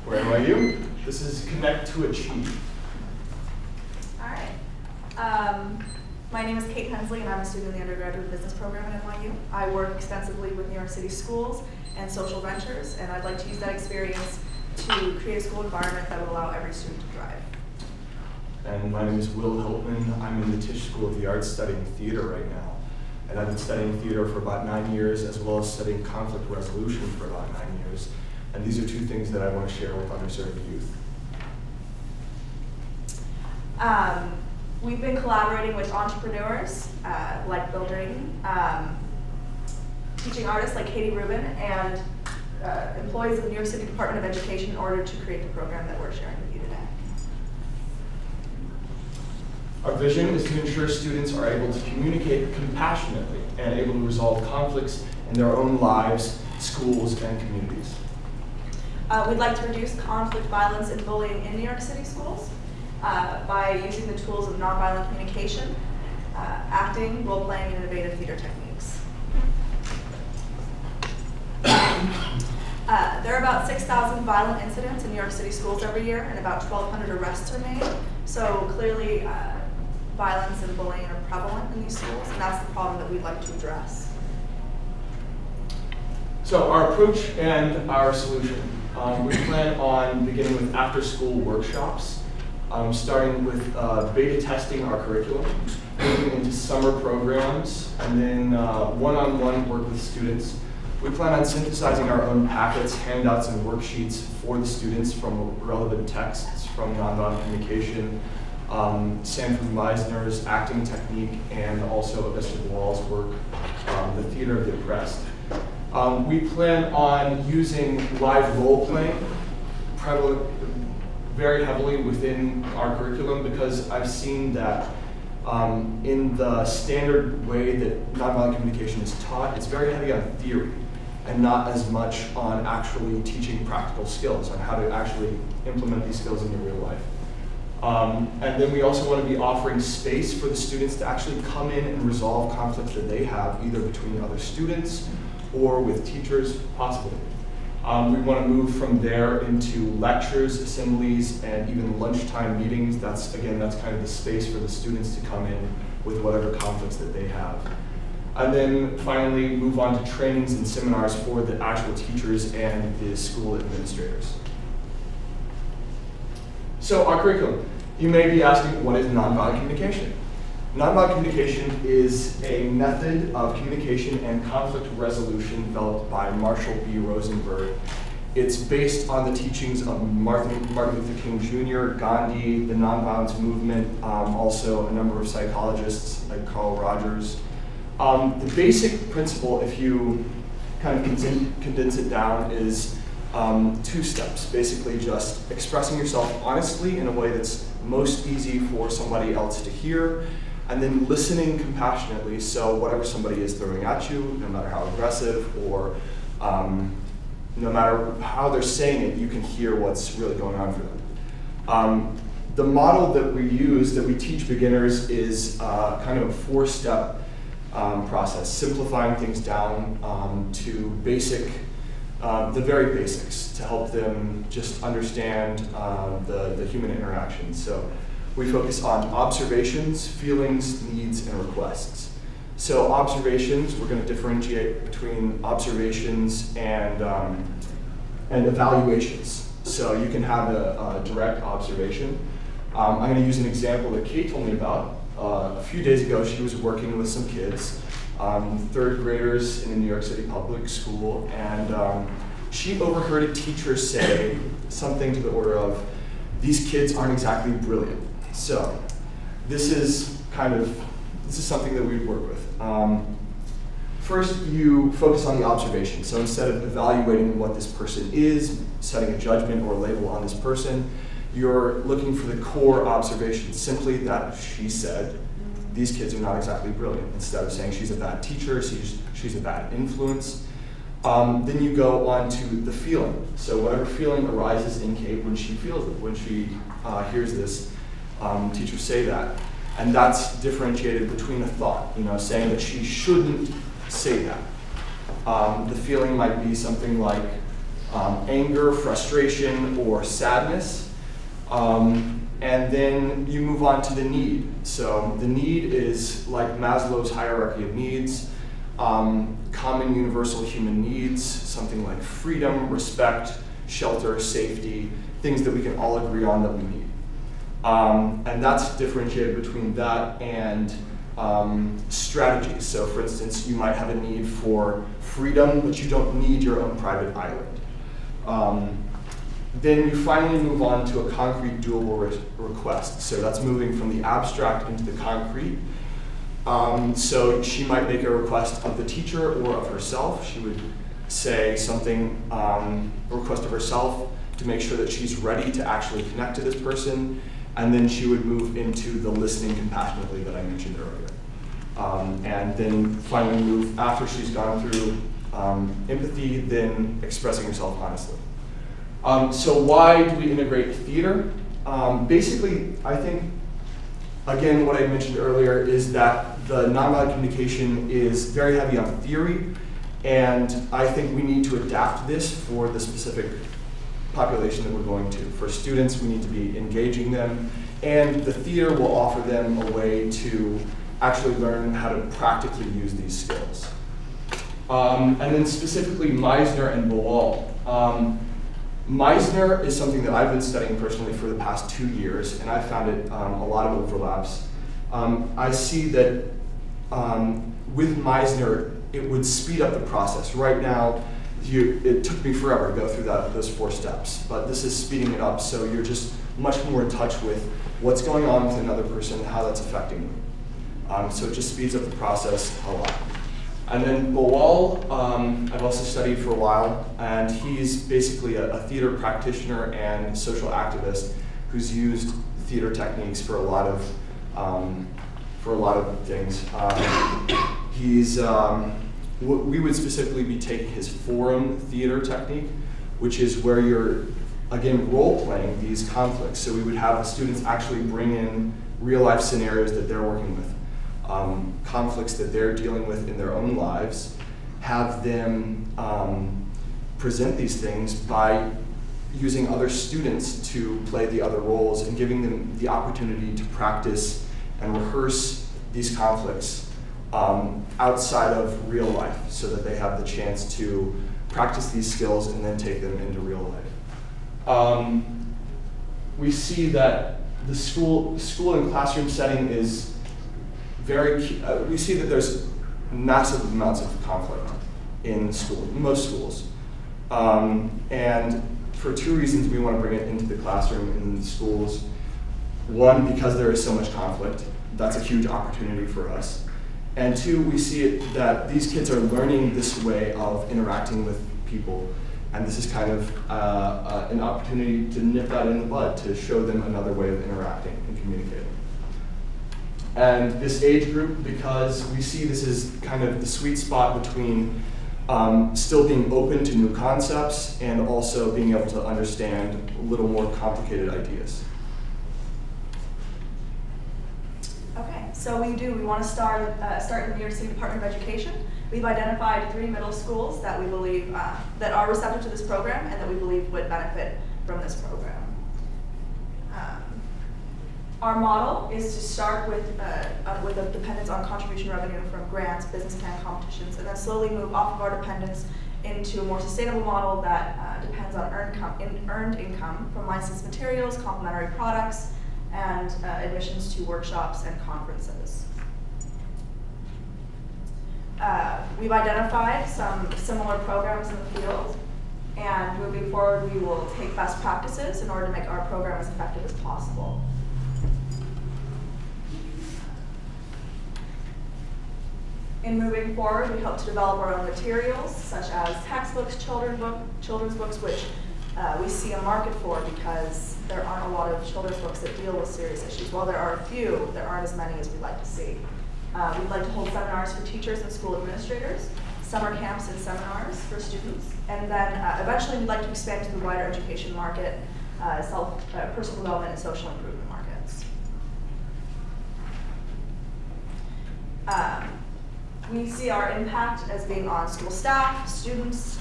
We're NYU. This is Connect to Achieve. All right. My name is Kate Hensley, and I'm a student in the undergraduate business program at NYU. I work extensively with New York City Schools and social ventures, and I'd like to use that experience to create a school environment that would allow every student to thrive. And my name is Will Hiltman. I'm in the Tisch School of the Arts studying theater right now. And I've been studying theater for about 9 years, as well as studying conflict resolution for about 9 years. And these are two things that I want to share with underserved youth. We've been collaborating with entrepreneurs like Bill Drayton, teaching artists like Katie Rubin, and employees of the New York City Department of Education in order to create the program that we're sharing with you today. Our vision is to ensure students are able to communicate compassionately and able to resolve conflicts in their own lives, schools, and communities. We'd like to reduce conflict, violence, and bullying in New York City schools by using the tools of nonviolent communication, acting, role-playing, and innovative theater techniques. There are about 6,000 violent incidents in New York City schools every year, and about 1,200 arrests are made. So clearly, violence and bullying are prevalent in these schools, and that's the problem that we'd like to address. So our approach and our solution. We plan on beginning with after-school workshops, starting with beta testing our curriculum, moving into summer programs, and then one-on-one work with students. We plan on synthesizing our own packets, handouts, and worksheets for the students from relevant texts from nonviolent communication, Sanford Meisner's acting technique, and also Augusta Wall's work, The Theater of the Oppressed. We plan on using live role-playing prevalent very heavily within our curriculum, because I've seen that in the standard way that nonviolent communication is taught, it's very heavy on theory and not as much on actually teaching practical skills, on how to actually implement these skills in your real life. And then we also want to be offering space for the students to actually come in and resolve conflicts that they have, either between other students or with teachers, possibly. We want to move from there into lectures, assemblies, and even lunchtime meetings. That's kind of the space for the students to come in with whatever conflicts that they have. And then finally move on to trainings and seminars for the actual teachers and the school administrators. So our curriculum. You may be asking, what is nonviolent communication? Nonviolent communication is a method of communication and conflict resolution developed by Marshall B. Rosenberg. It's based on the teachings of Martin Luther King Jr., Gandhi, the nonviolence movement, also a number of psychologists like Carl Rogers. The basic principle, if you kind of condense it down, is 2 steps. Basically just expressing yourself honestly in a way that's most easy for somebody else to hear, and then listening compassionately, so whatever somebody is throwing at you, no matter how aggressive or no matter how they're saying it, you can hear what's really going on for them. The model that we use, that we teach beginners, is kind of a 4-step process, simplifying things down to basic, the very basics, to help them just understand the human interaction. So we focus on observations, feelings, needs, and requests. So observations, we're going to differentiate between observations and evaluations. So you can have a direct observation. I'm going to use an example that Kate told me about. A few days ago, she was working with some kids, 3rd graders in a New York City public school, and she overheard a teacher say something to the order of, "These kids aren't exactly brilliant." So this is something that we work with. First, you focus on the observation. So instead of evaluating what this person is, setting a judgment or label on this person, you're looking for the core observation, simply that she said, "These kids are not exactly brilliant," instead of saying she's a bad teacher, she's a bad influence. Then you go on to the feeling. So whatever feeling arises in Kate when she feels it, when she hears this teacher say that. And that's differentiated between a thought, saying that she shouldn't say that. The feeling might be something like, anger, frustration, or sadness. And then you move on to the need. So the need is like Maslow's hierarchy of needs, common universal human needs, something like freedom, respect, shelter, safety, things that we can all agree on that we need. And that's differentiated between that and strategies. So for instance, you might have a need for freedom, but you don't need your own private island. Then you finally move on to a concrete doable request. So that's moving from the abstract into the concrete. So she might make a request of the teacher or of herself. She would say something, a request of herself to make sure that she's ready to actually connect to this person. And then she would move into the listening compassionately that I mentioned earlier. And then finally move, after she's gone through empathy, then expressing herself honestly. So why do we integrate theater? Basically, I think, again, what I mentioned earlier is that the nonviolent communication is very heavy on theory, and I think we need to adapt this for the specific population that we're going to. For students, we need to be engaging them, and the theater will offer them a way to actually learn how to practically use these skills. And then specifically Meisner and Boal. Meisner is something that I've been studying personally for the past 2 years, and I found it a lot of overlaps. I see that with Meisner, it would speed up the process. Right now, it took me forever to go through those 4 steps, but this is speeding it up, so you're just much more in touch with what's going on with another person, how that's affecting them. So it just speeds up the process a lot. And then Boal, I've also studied for a while, and he's basically a theater practitioner and social activist who's used theater techniques for a lot of things. We would specifically be taking his forum theater technique, which is where you're, again, role-playing these conflicts. So we would have the students actually bring in real-life scenarios that they're working with. Conflicts that they're dealing with in their own lives, have them present these things by using other students to play the other roles and giving them the opportunity to practice and rehearse these conflicts outside of real life so that they have the chance to practice these skills and then take them into real life. We see that the school and classroom setting is we see that there's massive amounts of conflict in most schools. And for 2 reasons we want to bring it into the classroom in the schools. One, because there is so much conflict. That's a huge opportunity for us. And 2, we see it that these kids are learning this way of interacting with people. And this is kind of an opportunity to nip that in the bud, to show them another way of interacting and communicating. And this age group, because we see this as kind of the sweet spot between still being open to new concepts and also being able to understand a little more complicated ideas. Okay, so we want to start in the New York City Department of Education. We've identified 3 middle schools that we believe that are receptive to this program and that we believe would benefit from this program. Our model is to start with a dependence on contribution revenue from grants, business plan competitions, and then slowly move off of our dependence into a more sustainable model that depends on earned income from licensed materials, complementary products, and admissions to workshops and conferences. We've identified some similar programs in the field, and moving forward we will take best practices in order to make our program as effective as possible. In moving forward, we hope to develop our own materials, such as textbooks, children's books, which we see a market for because there aren't a lot of children's books that deal with serious issues. While there are a few, there aren't as many as we'd like to see. We'd like to hold seminars for teachers and school administrators, summer camps and seminars for students, and then eventually we'd like to expand to the wider education market, personal development and social improvement markets. We see our impact as being on school staff, students,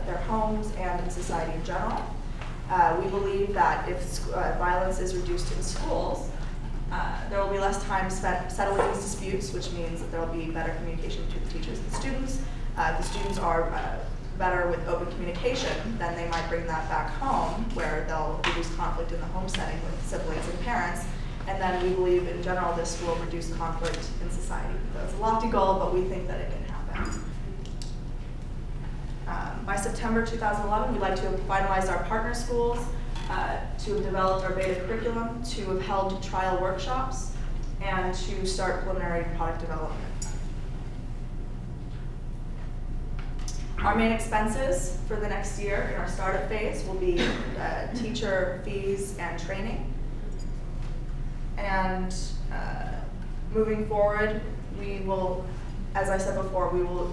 their homes, and society in general. We believe that if violence is reduced in schools, there will be less time spent settling these disputes, which means that there will be better communication between the teachers and the students. If the students are better with open communication, then they might bring that back home, where they'll reduce conflict in the home setting with siblings and parents. And then we believe, in general, this will reduce conflict in society. That's a lofty goal, but we think that it can happen. By September 2011, we'd like to have finalized our partner schools, to have developed our beta curriculum, to have held trial workshops, and to start preliminary product development. Our main expenses for the next year in our startup phase will be teacher fees and training. And moving forward, we will, as I said before, we will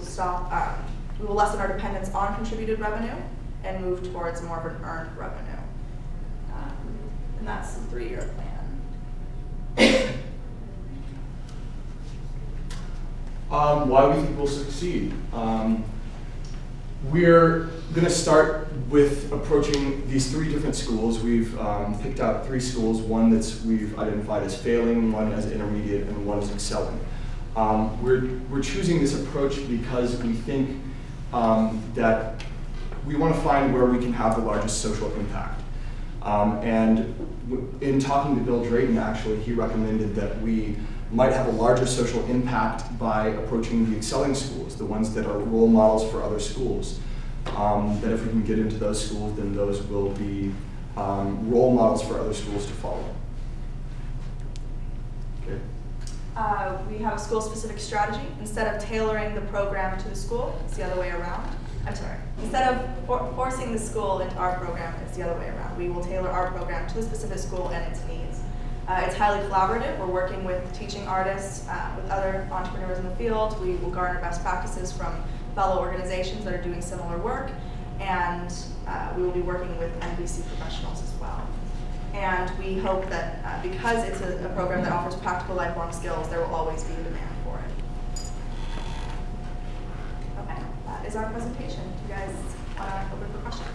lessen our dependence on contributed revenue and move towards more of an earned revenue. And that's the 3-year plan. Why we think we'll succeed. We're going to start with approaching these 3 different schools. We've picked out 3 schools, one that's we've identified as failing, one as intermediate, and one as excelling. We're choosing this approach because we think that we want to find where we can have the largest social impact. And in talking to Bill Drayton, actually, he recommended that we might have a larger social impact by approaching the excelling schools, the ones that are role models for other schools. That if we can get into those schools, then those will be role models for other schools to follow. Okay. We have a school-specific strategy. Instead of tailoring the program to the school, it's the other way around. I'm sorry. Instead of forcing the school into our program, it's the other way around. We will tailor our program to the specific school and its needs. It's highly collaborative. We're working with teaching artists, with other entrepreneurs in the field. We will garner best practices from fellow organizations that are doing similar work, and we will be working with NBC professionals as well. And we hope that because it's a program that offers practical lifelong skills, there will always be a demand for it. Okay, that is our presentation. You guys want to open for questions?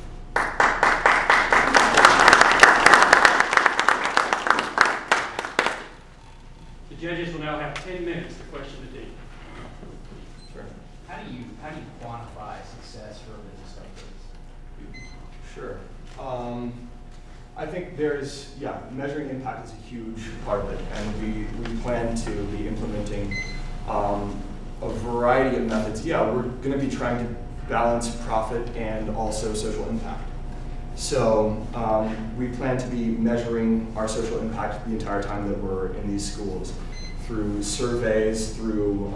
The judges will now have 10 minutes to question the dean. Sure. How do you quantify success for a business like this? Sure. I think measuring impact is a huge part of it, and we plan to be implementing a variety of methods. Yeah, we're going to be trying to balance profit and also social impact. So we plan to be measuring our social impact the entire time that we're in these schools, through surveys, through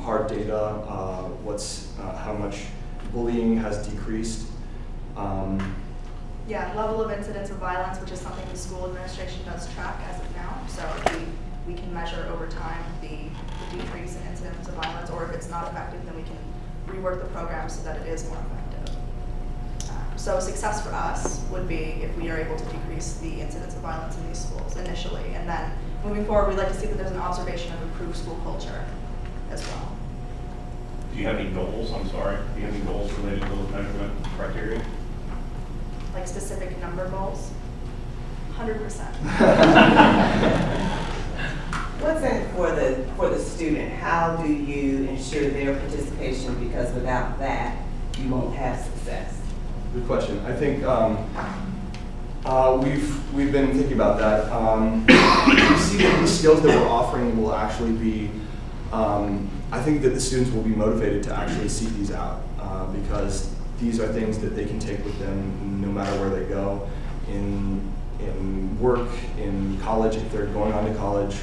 hard data, how much bullying has decreased. Yeah, level of incidence of violence, which is something the school administration does track as of now. So we can measure over time the decrease in incidence of violence, or if it's not effective, then we can rework the program so that it is more effective. So success for us would be if we are able to decrease the incidence of violence in these schools initially, and then moving forward, we'd like to see that there's an observation of improved school culture as well. Do you have any goals? I'm sorry. Do you have any goals related to those measurement criteria? Like specific number goals? 100%. What's in it for the student? How do you ensure their participation? Because without that, you won't have success. Good question. I think we've been thinking about that. We see that the skills that we're offering will actually be. I think that the students will be motivated to actually seek these out because these are things that they can take with them no matter where they go, in work, in college, if they're going on to college.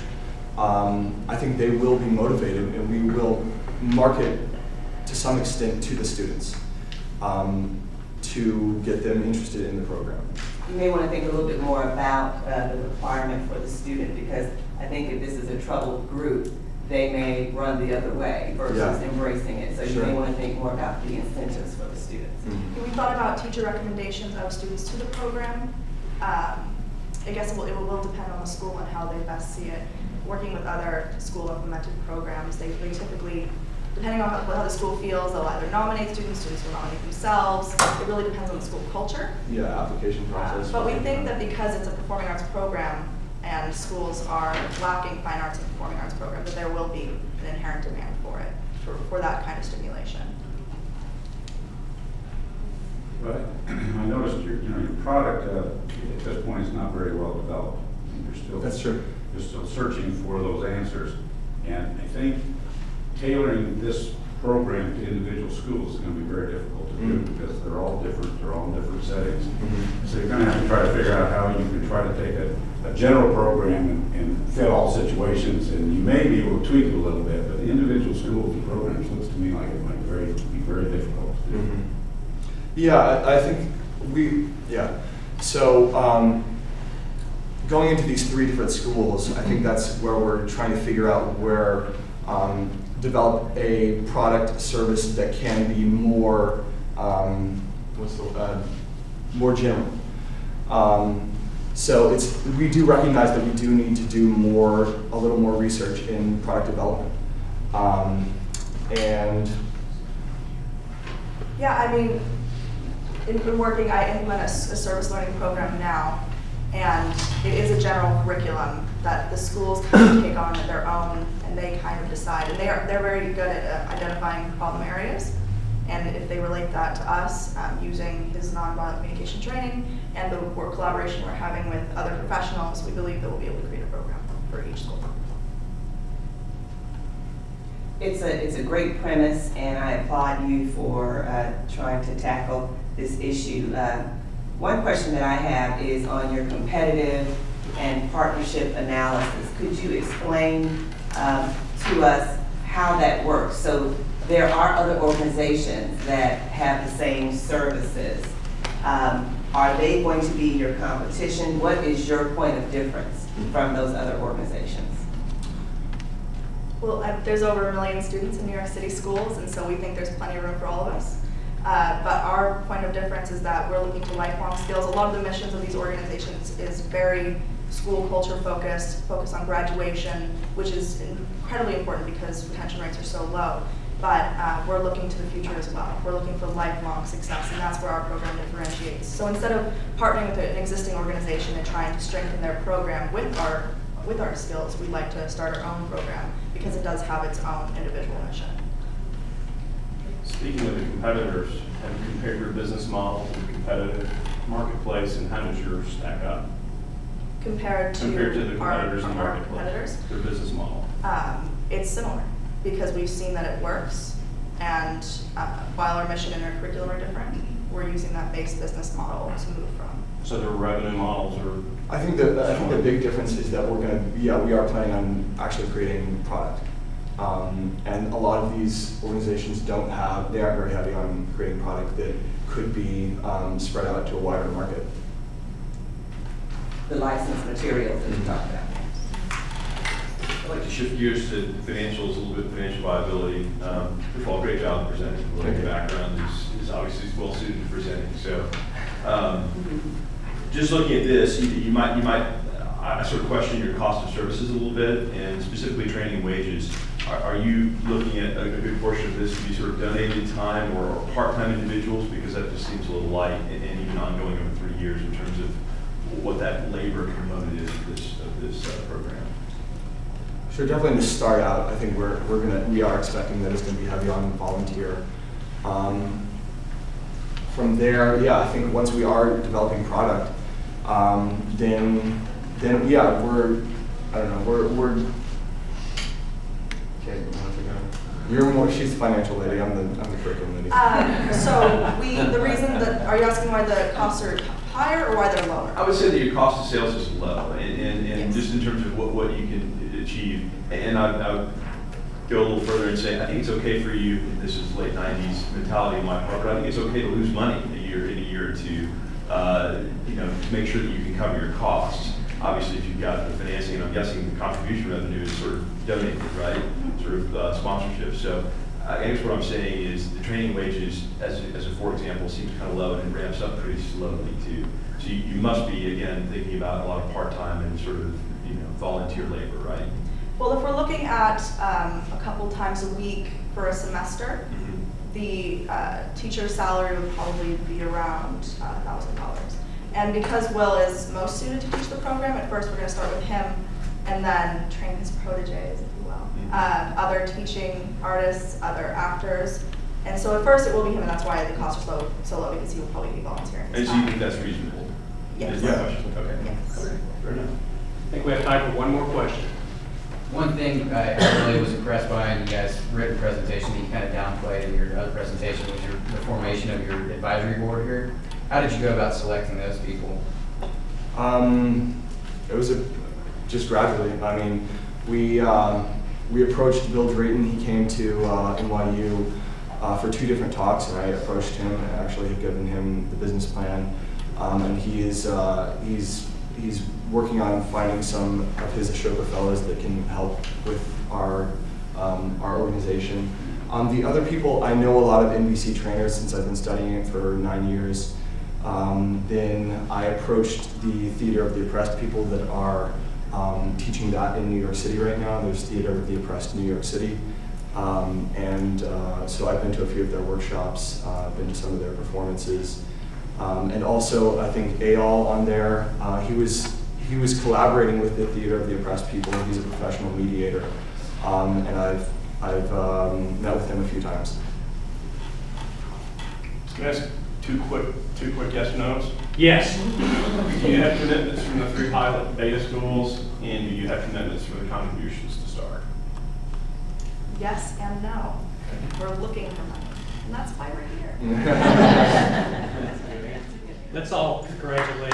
I think they will be motivated, and we will market to some extent to the students to get them interested in the program. You may want to think a little bit more about the requirement for the student, because I think if this is a troubled group, they may run the other way versus embracing it. So Sure. You may want to think more about the incentives for the students. Mm-hmm. We thought about teacher recommendations of students to the program. I guess it will depend on the school and how they best see it. Working with other school implemented programs, they typically depending on how the school feels, they'll either nominate students will nominate themselves. It really depends on the school culture. Yeah, application process. But we think that because it's a performing arts program and schools are lacking fine arts and performing arts programs, that there will be an inherent demand for it, for that kind of stimulation. But I noticed your product at this point is not very well developed. That's true. You're still searching for those answers. And I think tailoring this program to individual schools is going to be very difficult to do because they're all different, they're all in different settings. So you're going to have to try to figure out how you can try to take a general program and fit all situations, and you may be able to tweak it a little bit, but the individual schools and programs looks to me like it might be very difficult to do. Yeah, I think so going into these 3 different schools, I think that's where we're trying to figure out where develop a product service that can be more more general. So we do recognize that we do need to do a little more research in product development. And yeah, I mean, in working, I implement a service learning program now, and it is a general curriculum that the schools kind of take on their own, and they kind of decide. And they're very good at identifying problem areas, and if they relate that to us, using his nonviolent communication training and the work collaboration we're having with other professionals, we believe that we'll be able to create a program for each school. It's a great premise, and I applaud you for trying to tackle this issue. One question that I have is on your competitive and partnership analysis. Could you explain to us how that works? So there are other organizations that have the same services. Are they going to be your competition? What is your point of difference from those other organizations? Well, there's over 1 million students in New York City schools, and so we think there's plenty of room for all of us. But our point of difference is that we're looking for lifelong skills. A lot of the missions of these organizations is very school culture focused, focused on graduation, which is incredibly important because retention rates are so low. But we're looking to the future as well. We're looking for lifelong success, and that's where our program differentiates. So instead of partnering with an existing organization and trying to strengthen their program with our skills, we'd like to start our own program because it does have its own individual mission. Speaking of the competitors, have you compared your business model to the competitive marketplace, and how does yours stack up? Compared to the competitors in the our marketplace, competitors? their business model. It's similar because we've seen that it works, and while our mission and our curriculum are different, we're using that base business model to move from. So their revenue models are. I think the big difference is that we are planning on actually creating product. And a lot of these organizations they aren't very heavy on creating product that could be spread out to a wider market. The licensed materials that you talked about. I'd like to shift gears to financials, a little bit of financial viability. First of all, great job presenting. The background is obviously well suited to presenting. So, just looking at this, you might I sort of question your cost of services a little bit, and specifically training and wages. Are you looking at a good portion of this to be sort of donated time or part-time individuals? Because that just seems a little light, and even ongoing over 3 years in terms of what that labor component is of this program. Sure, definitely to start out, I think we are expecting that it's going to be heavy on volunteer. From there, yeah, I think once we are developing product, then yeah, we're okay. You're more. She's the financial lady. I'm the curriculum lady. The reason that are you asking why the costs are higher or why they're lower? I would say that your cost of sales is low, and Yes. just in terms of what you can achieve. And I would go a little further and say I think it's okay for you. And this is late '90s mentality on my part, but I think it's okay to lose money in a year or two, to make sure that you can cover your costs. Obviously, if you've got the financing, and I'm guessing the contribution revenue is sort of donated, right? Sort of sponsorship. So I guess what I'm saying is the training wages, as a for example, seems kind of low and it ramps up pretty slowly too. So you must be, again, thinking about a lot of part-time and sort of volunteer labor, right? Well, if we're looking at a couple times a week for a semester, the teacher's salary would probably be around $1,000. And because Will is most suited to teach the program, at first we're going to start with him and then train his proteges, if you will. Other teaching artists, other actors. And so at first it will be him, and that's why the costs are so low, because he will probably be volunteering. And so you think that's reasonable? Yes. Is my question. Okay. Yes. Okay. Fair enough. I think we have time for one more question. One thing I really was impressed by in you guys' written presentation that you kind of downplayed in your other presentation was the formation of your advisory board here. How did you go about selecting those people? It was just gradually. I mean, we approached Bill Drayton. He came to NYU for 2 different talks, and I approached him and actually have given him the business plan. And he's working on finding some of his Ashoka fellows that can help with our organization. The other people, I know a lot of NBC trainers since I've been studying it for 9 years. Then I approached the Theater of the Oppressed people that are teaching that in New York City right now. There's Theater of the Oppressed New York City. So I've been to a few of their workshops, been to some of their performances. And also, I think Eyal on there, he was collaborating with the Theater of the Oppressed people. He's a professional mediator, and I've met with him a few times. Can I ask two quick yes no's? Yes. Do you have commitments from the 3 pilot beta schools, and do you have commitments for the contributions to STAR? Yes and no. We're looking for money, and that's why we're here. Let's all congratulate